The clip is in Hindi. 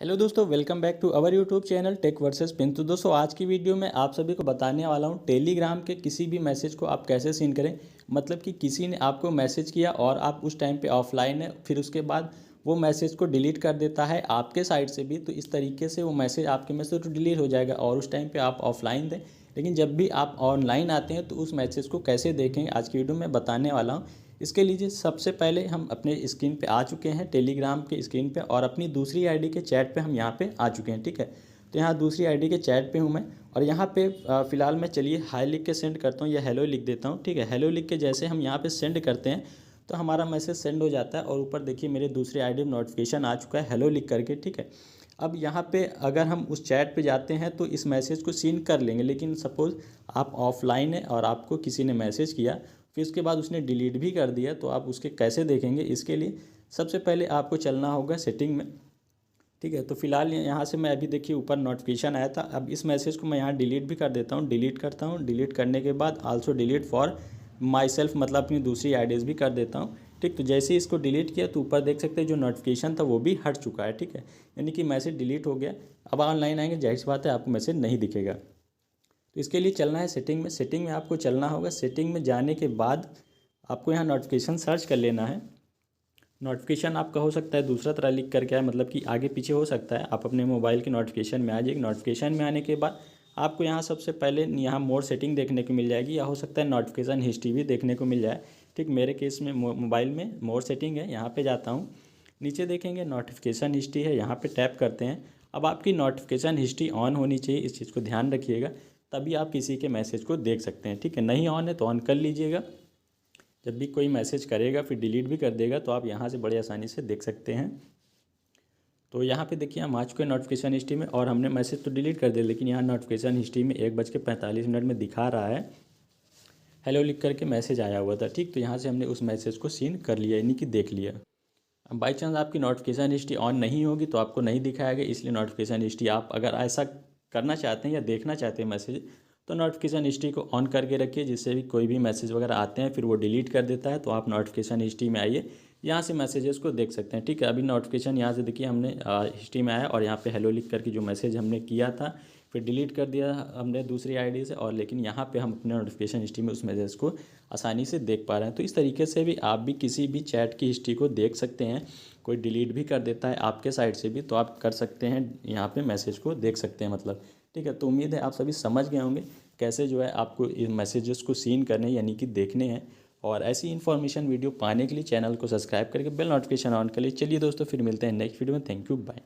हेलो दोस्तों, welcome back to our YouTube channel tech versus pin. तो दोस्तों, आज की वीडियो में आप सभी को बताने वाला हूं टेलीग्राम के किसी भी मैसेज को आप कैसे सीन करें। मतलब कि किसी ने आपको मैसेज किया और आप उस टाइम पे ऑफलाइन है, फिर उसके बाद वो मैसेज को डिलीट कर देता है आपके साइड से भी। तो इस तरीके से वो मैसेज आपके में से तो डिलीट हो जाएगा और उस टाइम पर आप ऑफलाइन थे, लेकिन जब भी आप ऑनलाइन आते हैं तो उस मैसेज को कैसे देखें आज की वीडियो में बताने वाला हूँ। इसके लिए सबसे पहले हम अपने स्क्रीन पे आ चुके हैं, टेलीग्राम के स्क्रीन पे, और अपनी दूसरी आईडी के चैट पे हम यहाँ पे आ चुके हैं। ठीक है, तो यहाँ दूसरी आईडी के चैट पे हूँ मैं, और यहाँ पे फ़िलहाल मैं चलिए हाय लिख के सेंड करता हूँ या हेलो लिख देता हूँ। ठीक है, हेलो लिख के जैसे हम यहाँ पे सेंड करते हैं तो हमारा मैसेज सेंड हो जाता है और ऊपर देखिए मेरे दूसरी आईडी में नोटिफिकेशन आ चुका है हेलो लिख करके। ठीक है, अब यहाँ पे अगर हम उस चैट पे जाते हैं तो इस मैसेज को सीन कर लेंगे, लेकिन सपोज़ आप ऑफलाइन है और आपको किसी ने मैसेज किया, फिर उसके बाद उसने डिलीट भी कर दिया, तो आप उसके कैसे देखेंगे। इसके लिए सबसे पहले आपको चलना होगा सेटिंग में। ठीक है, तो फिलहाल यहाँ से मैं अभी देखिए ऊपर नोटिफिकेशन आया था। अब इस मैसेज को मैं यहाँ डिलीट भी कर देता हूँ, डिलीट करता हूँ। डिलीट करने के बाद also delete for my self, मतलब अपनी दूसरी आईडीज़ भी कर देता हूँ। ठीक, तो जैसे ही इसको डिलीट किया तो ऊपर देख सकते हैं जो नोटिफिकेशन था वो भी हट चुका है। ठीक है, यानी कि मैसेज डिलीट हो गया। अब ऑनलाइन आएंगे, जाहिर सी बात है आपको मैसेज नहीं दिखेगा। तो इसके लिए चलना है सेटिंग में। सेटिंग में आपको चलना होगा। सेटिंग में जाने के बाद आपको यहाँ नोटिफिकेशन सर्च कर लेना है। नोटिफिकेशन आपका हो सकता है दूसरा तरह लिख करके आए, मतलब कि आगे पीछे हो सकता है। आप अपने मोबाइल के नोटिफिकेशन में आ जाइए। नोटिफिकेशन में आने के बाद आपको यहाँ सबसे पहले यहाँ मोर सेटिंग देखने को मिल जाएगी, या हो सकता है नोटिफिकेशन हिस्ट्री भी देखने को मिल जाए। ठीक, मेरे केस में मोबाइल में मोर सेटिंग है, यहाँ पे जाता हूँ। नीचे देखेंगे नोटिफिकेशन हिस्ट्री है, यहाँ पे टैप करते हैं। अब आपकी नोटिफिकेशन हिस्ट्री ऑन होनी चाहिए, इस चीज़ को ध्यान रखिएगा, तभी आप किसी के मैसेज को देख सकते हैं। ठीक है, नहीं ऑन है तो ऑन कर लीजिएगा। जब भी कोई मैसेज करेगा फिर डिलीट भी कर देगा तो आप यहाँ से बड़ी आसानी से देख सकते हैं। तो यहाँ पे देखिए हम आ चुके हैं नोटिफिकेशन हिस्ट्री में, और हमने मैसेज तो डिलीट कर दिया, लेकिन यहाँ नोटिफिकेशन हिस्ट्री में 1:45 में दिखा रहा है हेलो लिख करके मैसेज आया हुआ था। ठीक, तो यहाँ से हमने उस मैसेज को सीन कर लिया, यानी कि देख लिया। अब बाई चांस आपकी नोटिफिकेशन हिस्ट्री ऑन नहीं होगी तो आपको नहीं दिखाएगा, इसलिए नोटिफिकेशन हिस्ट्री आप अगर ऐसा करना चाहते हैं या देखना चाहते हैं मैसेज, तो नोटिफिकेशन हिस्ट्री को ऑन करके रखिए, जिससे भी कोई भी मैसेज वगैरह आते हैं फिर वो डिलीट कर देता है। तो आप नोटिफिकेशन हिस्ट्री में आइए, यहाँ से मैसेजेस को देख सकते हैं। ठीक है, अभी नोटिफिकेशन यहाँ से देखिए हमने हिस्ट्री में आया, और यहाँ पे हेलो लिख करके जो मैसेज हमने किया था फिर डिलीट कर दिया हमने दूसरी आईडी से, और लेकिन यहाँ पे हम अपने नोटिफिकेशन हिस्ट्री में उस मैसेज को आसानी से देख पा रहे हैं। तो इस तरीके से भी आप भी किसी भी चैट की हिस्ट्री को देख सकते हैं। कोई डिलीट भी कर देता है आपके साइड से भी तो आप कर सकते हैं, यहाँ पे मैसेज को देख सकते हैं मतलब। ठीक है, तो उम्मीद है आप सभी समझ गए होंगे कैसे जो है आपको इन मैसेजेस को सीन करने यानी कि देखने हैं। और ऐसी इन्फॉर्मेशन वीडियो पाने के लिए चैनल को सब्सक्राइब करके बेल नोटिफिकेशन ऑन कर लीजिए। चलिए दोस्तों, फिर मिलते हैं नेक्स्ट वीडियो में। Thank you, bye.